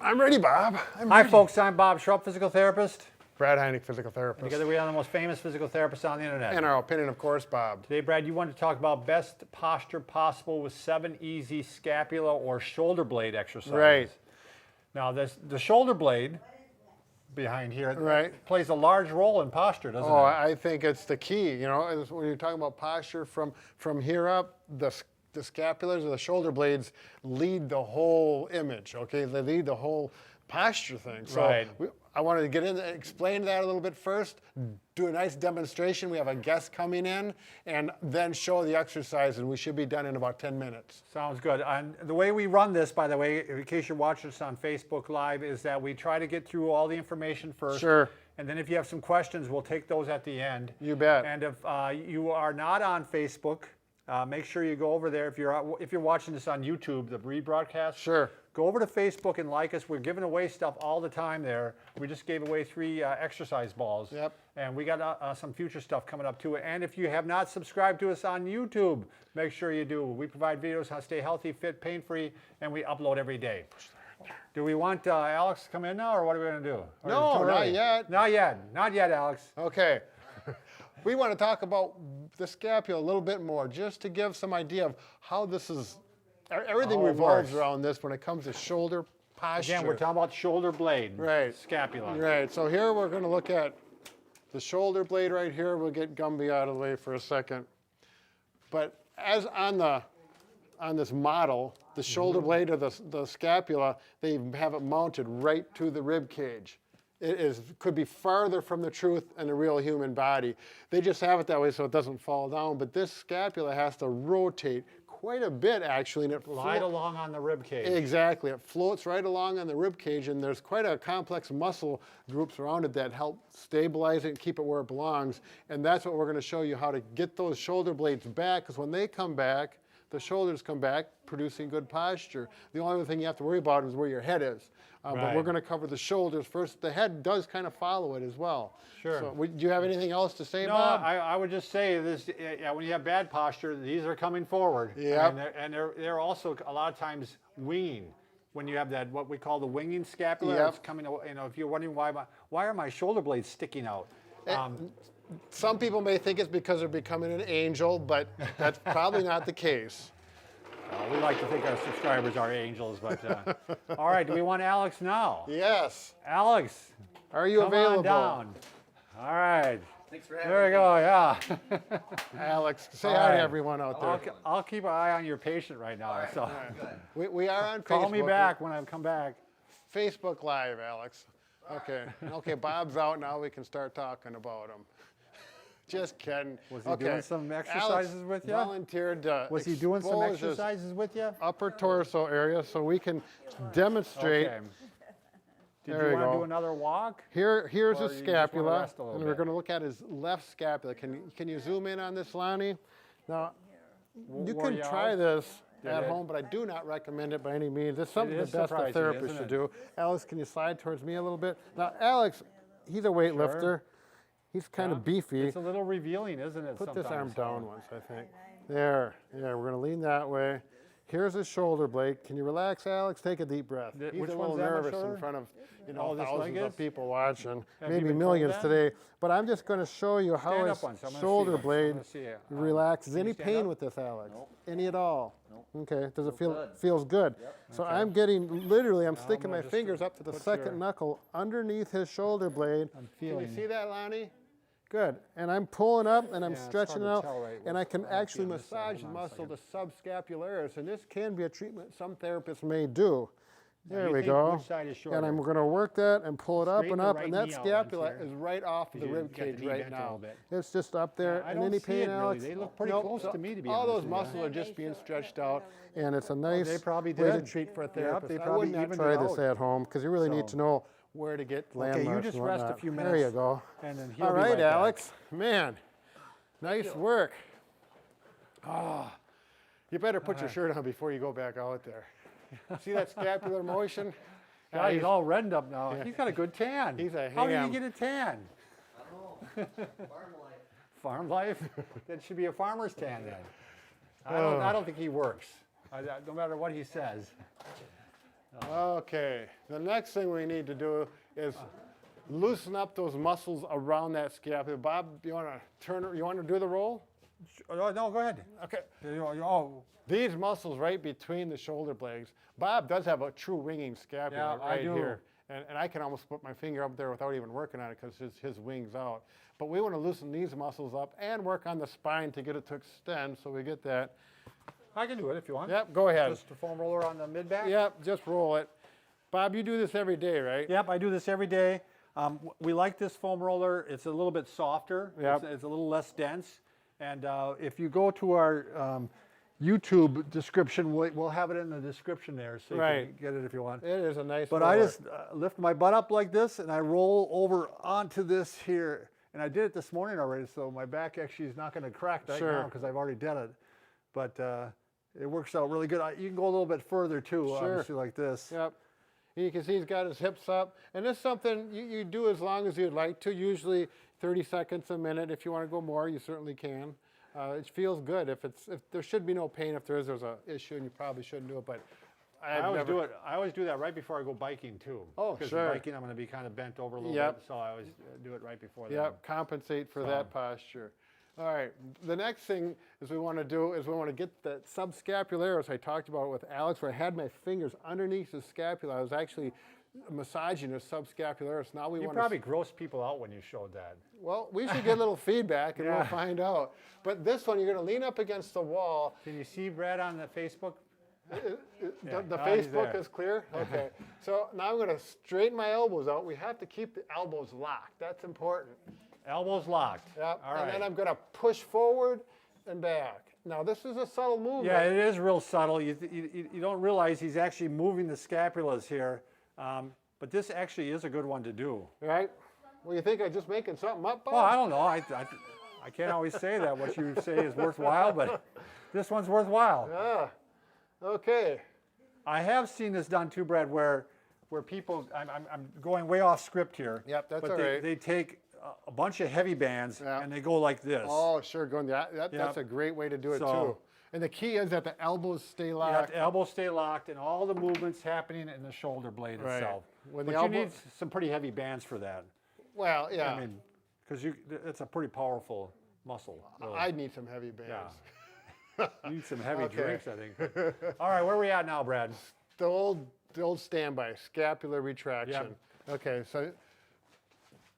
I'm ready, Bob. Hi, folks. I'm Bob Schrupp, physical therapist. Brad Heineck, physical therapist. Together we are the most famous physical therapists on the internet. In our opinion, of course, Bob. Today, Brad, you want to talk about best posture possible with 7 easy scapula or shoulder blade exercises. Right. Now, the shoulder blade behind here plays a large role in posture, doesn't it? Oh, I think it's the key. You know, when you're talking about posture from here up, the scapulars or the shoulder blades lead the whole image. Okay, they lead the whole posture thing. So I wanted to get in and explain that a little bit first, do a nice demonstration. We have a guest coming in, and then show the exercise, and we should be done in about 10 minutes. Sounds good. And the way we run this, by the way, in case you're watching us on Facebook Live, is that we try to get through all the information first. Sure. And then if you have some questions, we'll take those at the end. You bet. And if you are not on Facebook, make sure you go over there. If you're watching this on YouTube, the rebroadcast, sure. Go over to Facebook and like us. We're giving away stuff all the time there. We just gave away 3 exercise balls. Yep. And we got some future stuff coming up too. And if you have not subscribed to us on YouTube, make sure you do. We provide videos how to stay healthy, fit, pain-free, and we upload every day. Do we want Alex to come in now, or what are we going to do? No, not yet. Not yet. Not yet, Alex. Okay. We want to talk about the scapula a little bit more, just to give some idea of how this is. Everything revolves around this when it comes to shoulder posture. Again, we're talking about shoulder blade, scapula. Right, so here we're going to look at the shoulder blade right here. We'll get Gumby out of the way for a second. But as on this model, the shoulder blade or the scapula, they have it mounted right to the rib cage. Could be farther from the truth in a real human body. They just have it that way so it doesn't fall down, but this scapula has to rotate quite a bit, actually. And it Slide along on the rib cage. Exactly. It floats right along on the rib cage, and there's quite a complex muscle groups around it that help stabilize it and keep it where it belongs. And that's what we're going to show you, how to get those shoulder blades back, because when they come back, the shoulders come back, producing good posture. The only other thing you have to worry about is where your head is. But we're going to cover the shoulders first. The head does kind of follow it as well. Sure. So, do you have anything else to say, Bob? No, I would just say this: when you have bad posture, these are coming forward. Yeah. And they're also a lot of times winging. When you have that, what we call the winging scapula, Yep. it's coming. You know, if you're wondering why are my shoulder blades sticking out? Some people may think it's because they're becoming an angel, but that's probably not the case. We like to think our subscribers are angels, but all right. Do we want Alex now? Yes. Alex, are you available? Come on down. All right. Thanks for having me. There we go. Yeah. Alex, say hi to everyone out there. I'll keep an eye on your patient right now. Right, so we are on Facebook. Call me back when I come back. Facebook Live, Alex. Okay. Okay. Bob's out now. We can start talking about him. Just kidding. Was he doing some exercises with you? Volunteered to Was he doing some exercises with you? Upper torso area, so we can demonstrate. Okay. Did There you we want to go. do another walk? Here's Or his you just wanna scapula, rest a little and we're bit? going to look at his left scapula. Can you zoom in on this, Lonnie? Now, you Wore can you try out? this Did at it? home, but I do not recommend it by any means. It's something the is best surprising, therapists isn't should it? do. Alex, can you slide towards me a little bit? Now, Alex, he's a weightlifter. He's kind of beefy. It's a little revealing, isn't it? Put this arm sometimes? down once, I think. There. Yeah, we're going to lean that way. Here's his shoulder blade. Can you relax, Alex? Take a deep breath. He's Which a little one's that, my nervous shoulder? in front of this thousands leg of is? people watching, Have you maybe been told millions that? today. But I'm just going to show you how Stand his up once. I'm gonna shoulder see it. blade I'm gonna see it. relaxes. Can Any you stand pain up? with this, Alex? Nope. Any at all? Nope. Okay. Does it feel good. feels good? Yep. So I'm getting literally. I'm sticking gonna my just fingers up to the put second your- knuckle underneath his shoulder blade. I'm Can you feeling. see that, Lonnie? Good. And I'm pulling up and I'm Yeah, it's stretching hard to out, tell right and I can what's- I actually feel this side. massage the Hold on a muscle, the second. subscapularis, and this can be a treatment some therapists may do. There you we think go. which side is And I'm shorter? going to work that and pull it up Straighten and the up, right and that knee out once scapula here. is right off the You rib got the cage knee right bent a now. little bit. It's just up there. I And don't any see pain, it really. Alex? They look pretty Nope. close So to me, to be all honest those with you. muscles are just being stretched out, and it's a nice they probably way to did. treat for a Yep, therapist. they I probably would not evened try it this out. at home because you really need So- to know where to get landmarks. Okay, you just and rest a whatnot. few There minutes. you go. And then he'll All be right, right back. Alex. Man, nice work. Ah, you better put your shirt on before you go back out there. See that scapular motion? Yeah, he's all reddened up now. He's got a good tan. He's a How did ham. he get a tan? I don't know. Farm life. Farm life? That should be a farmer's tan then. Oh. I don't think he works. No matter what he says. Okay, the next thing we need to do is loosen up those muscles around that scapula. Bob, you want to do the roll? No, go ahead. Okay. Oh, These muscles right between the shoulder blades. Bob does have a true ringing scapula Yeah, I right do. here. And I can almost put my finger up there without even working on it because his wing's out. But we want to loosen these muscles up and work on the spine to get it to extend so we get that. I can do it if you want. Yep, go ahead. Just a foam roller on the mid back. Yep, just roll it. Bob, you do this every day, right? Yep, I do this every day. We like this foam roller. It's a little bit softer. Yep. It's a little less dense. And if you go to our YouTube description, we'll have it in the description there, so you Right. can get it if you want. It is a nice But roller. I just lift my butt up like this, and I roll over onto this here. And I did it this morning already, so my back actually is not going to crack right Sure. now because I've already done it. But it works out really good. You can go a little bit further too, Sure. obviously like this. Yep. You can see he's got his hips up. And this is something you do as long as you'd like to, usually 30 seconds a minute. If you want to go more, you certainly can. It feels good. If there should be no pain. If there's an issue, and you probably shouldn't do it. But I always do that right before I go biking too. Oh, because sure. biking, I'm going to be kind of bent over a little Yep. bit, so I always do it right before that. Yep, compensate for that posture. All right, the next thing is we want to do is we want to get the subscapularis. I talked about it with Alex, where I had my fingers underneath his scapula. I was actually massaging his subscapularis. Now we You want probably grossed people out when you showed that. well, we should get a little feedback and we'll Yeah. find out. But this one, you're going to lean up against the wall. Can you see Brad on the Facebook? The Oh, he's Facebook there. is clear? Okay. So now I'm going to straighten my elbows out. We have to keep the elbows locked. That's important. Elbows locked. Yep. All And right. then I'm going to push forward and back. Now, this is a subtle movement. Yeah, it is real subtle. You don't realize he's actually moving the scapulas here. But this actually is a good one to do. Right? Well, you think I'm just making something up, Bob? Well, I don't know. I can't always say that what you say is worthwhile, but this one's worthwhile. Yeah. Okay. I have seen this done too, Brad, where people, I'm going way off script here. Yep, that's but all right. they take a bunch of heavy bands Yeah. and they go like this. Oh, sure. That's Yep. a great way to do it, So- too. And the key is that the elbows stay You have locked. the elbows stay locked and all the movements happening in the shoulder blade Right. itself. When But the you elbow- need some pretty heavy bands for that. Well, yeah. I mean, because it's a pretty powerful muscle. really. I need some heavy bands. You need some heavy Okay. drinks, I think. All right, where are we at now, Brad? The old standby, scapular retraction. Okay, so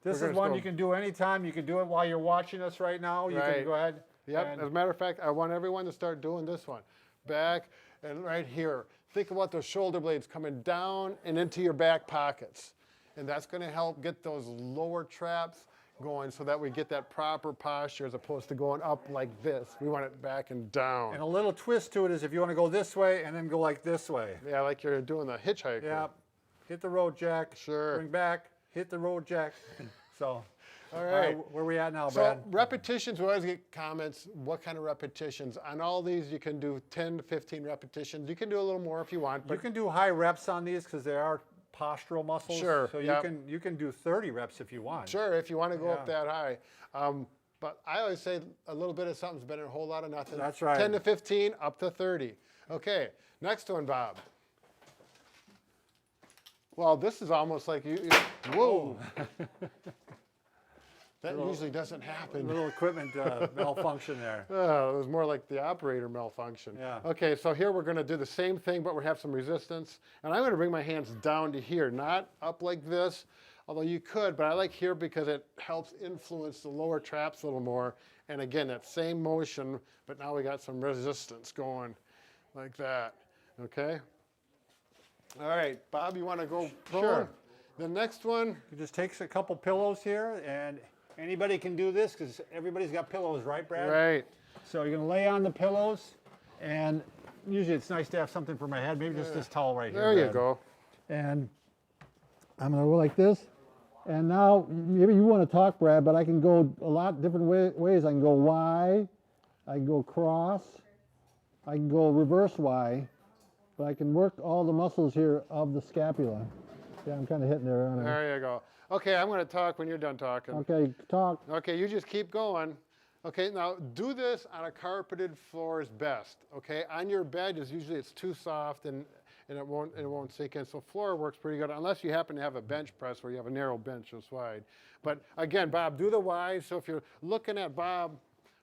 This We're is gonna one go- you can do anytime. You can do it while you're watching us right now. You Right. can go ahead. yep. and- As a matter of fact, I want everyone to start doing this one. Back and right here. Think about those shoulder blades coming down and into your back pockets. And that's going to help get those lower traps going so that we get that proper posture as opposed to going up like this. We want it back and down. And a little twist to it is if you want to go this way and then go like this way. Yeah, like you're doing the hitchhiker. Yeah. Hit the road jack. Sure. Bring back. Hit the road jack. So, All right. where are we at now, So Brad? repetitions, we always get comments, what kind of repetitions? On all these, you can do 10 to 15 repetitions. You can do a little more if you want, You but can do high reps on these because they are postural muscles. Sure, So yep. you can do 30 reps if you want. sure, if you want to go up Yeah. that high. But I always say a little bit of something's better than a whole lot of nothing. That's right. 10 to 15, up to 30. Okay, next one, Bob. Well, this is almost like whoa. That usually doesn't happen. Little equipment malfunction there. It was more like the operator malfunction. Yeah. Okay, so here we're going to do the same thing, but we have some resistance. And I'm going to bring my hands down to here, not up like this, although you could, but I like here because it helps influence the lower traps a little more. And again, that same motion, but now we got some resistance going like that. Okay? All right, Bob, you want to go prone? Sure. The next one, You just take a couple pillows here, and anybody can do this because everybody's got pillows, right, Brad? right. So you're gonna lay on the pillows, and usually it's nice to have something for my head. Maybe just this towel right here. There you Brad. go. And I'm gonna go like this. And now maybe you want to talk, Brad, but I can go a lot different ways. I can go Y, I can go cross, I can go reverse Y, but I can work all the muscles here of the scapula. Yeah, I'm kind of hitting there, aren't I? There you go. Okay, I'm going to talk when you're done talking. Okay, talk. Okay, you just keep going. Okay, now do this on a carpeted floor is best. Okay, on your bed is usually it's too soft and and it won't sink in. So floor works pretty good, unless you happen to have a bench press where you have a narrow bench that's wide. But again, Bob, do the Y. So if you're looking at Bob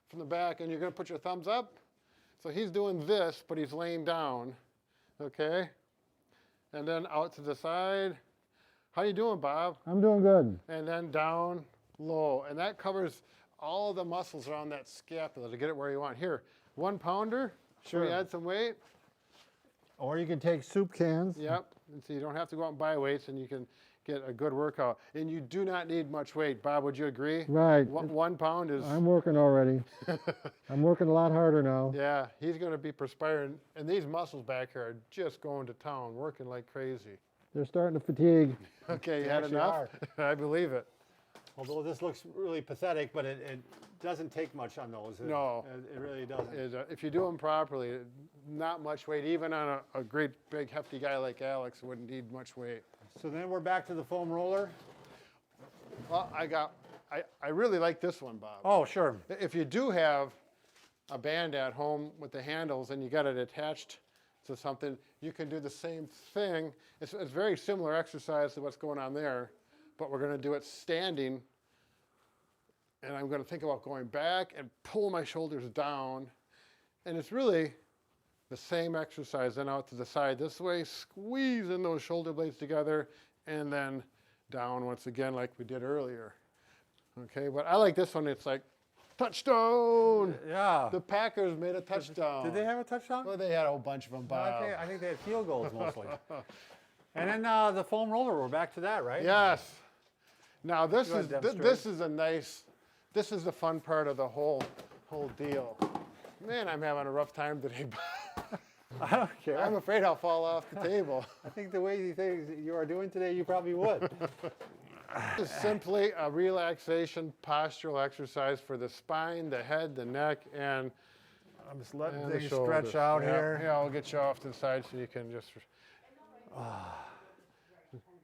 from the back and you're going to put your thumbs up, so he's doing this, but he's laying down, okay? And then out to the side. How you doing, Bob? I'm doing good. And then down, low. And that covers all the muscles around that scapula to get it where you want. Here, 1 pounder. Should we Sure. add some weight? Or you can take soup cans. Yep. And so you don't have to go out and buy weights, and you can get a good workout. And you do not need much weight. Bob, would you agree? Right. 1 pound is, I'm working already. I'm working a lot harder now. yeah, he's going to be perspiring. And these muscles back here are just going to town, working like crazy. They're starting to fatigue. Okay, you They had actually enough? I believe it. Although this looks really pathetic, but it doesn't take much on those. No. It really doesn't. If you do them properly, not much weight. Even on a great big hefty guy like Alex, wouldn't need much weight. So then we're back to the foam roller. Well, I really like this one, Bob. Oh, sure. If you do have a band at home with the handles and you got it attached to something, you can do the same thing. It's a very similar exercise to what's going on there, but we're going to do it standing. And I'm going to think about going back and pull my shoulders down. And it's really the same exercise. Then out to the side this way, squeezing those shoulder blades together, and then down once again like we did earlier. Okay, but I like this one. It's like, touchdown! Yeah. The Packers made a touchdown. Did they have a touchdown? Well, they had a whole bunch of them, No, Bob. I think they had field goals mostly. And then the foam roller, we're back to that, right? Yes. Now this You wanna is demonstrate? this is a nice. This is the fun part of the whole deal. Man, I'm having a rough time today. I don't care. I'm afraid I'll fall off the table. I think the way you think you are doing today, you probably would. This is simply a relaxation postural exercise for the spine, the head, the neck, and I'm just letting and the things shoulders. stretch out Yeah, here. Yeah, I'll get you off to the side so you can just.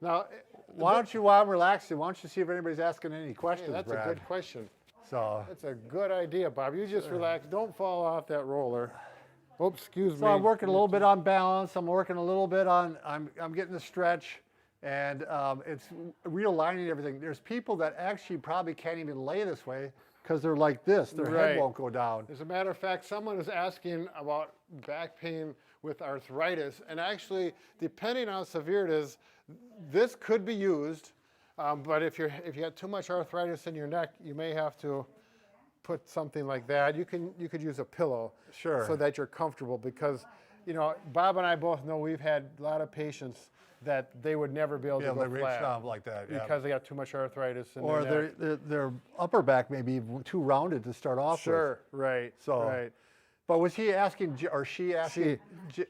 Now, Why don't you, while I'm relaxing, why don't you see if anybody's asking any questions, hey, that's Brad? a good question. So, That's a good idea, Bob. You just relax. Don't fall off that roller. Oops, excuse me. so I'm working a little bit on balance. I'm working a little bit on, I'm getting the stretch, and it's realigning everything. There's people that actually probably can't even lay this way because they're like this. Their Right. head won't go down. As a matter of fact, someone is asking about back pain with arthritis, and actually, depending on how severe it is, this could be used. But if you got too much arthritis in your neck, you may have to put something like that. You could use a pillow, Sure. so that you're comfortable. Because, Bob and I both know we've had a lot of patients that they would never be able Yeah, to go they reach flat down like that. Yeah. because they got too much arthritis in Or their neck. their upper back may be too rounded to start off with. Sure, right. So, right. But was he asking, or she asking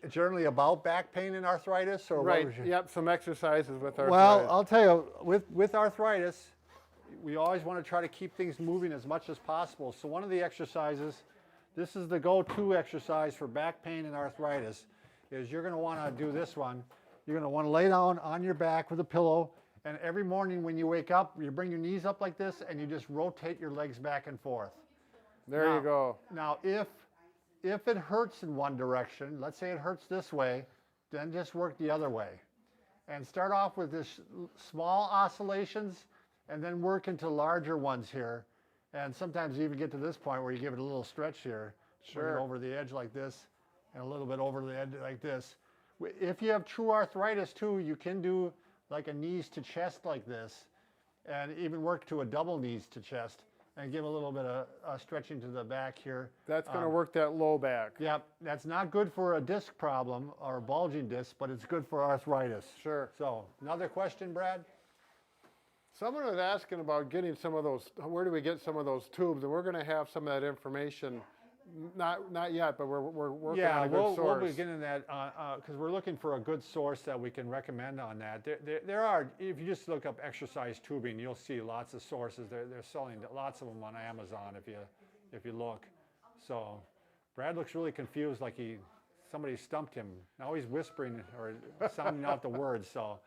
generally about back pain and arthritis? Or Right. What was she? Yep. Some exercises with arthritis. Well, I'll tell you, with arthritis, we always want to try to keep things moving as much as possible. So one of the exercises, this is the go-to exercise for back pain and arthritis, is you're going to want to do this one. You're going to want to lay down on your back with a pillow, and every morning when you wake up, you bring your knees up like this, and you just rotate your legs back and forth. there Now- you go. Now, if it hurts in one direction, let's say it hurts this way, then just work the other way. And start off with this small oscillations and then work into larger ones here. And sometimes you even get to this point where you give it a little stretch here. Bring it Sure. over the edge like this and a little bit over the edge like this. If you have true arthritis too, you can do like a knees to chest like this and even work to a double knees to chest and give a little bit of stretching to the back here. That's going to work that low back. Yep, that's not good for a disc problem or a bulging disc, but it's good for arthritis. Sure. So, another question, Brad? Someone was asking about getting some of those. Where do we get some of those tubes? And we're going to have some of that information. Not yet, but we're working on a good we'll source. be getting that because we're looking for a good source that we can recommend on that. There are, if you just look up exercise tubing, you'll see lots of sources. They're selling lots of them on Amazon if you look. So, Brad looks really confused, like somebody stumped him. Now he's whispering or sounding out the words. So,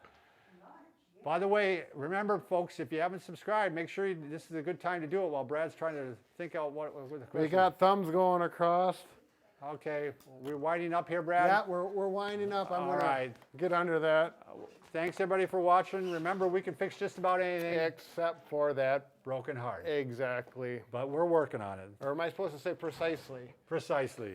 by the way, remember, folks, if you haven't subscribed, make sure this is a good time to do it while Brad's trying to think out what the question We got thumbs going across. Okay, we're winding up here, Brad. Yeah, we're winding up. I'm All gonna right. get under that, Thanks everybody for watching. Remember, we can fix just about anything. except for that. Broken heart. Exactly. But we're working on it. Or am I supposed to say precisely? Precisely.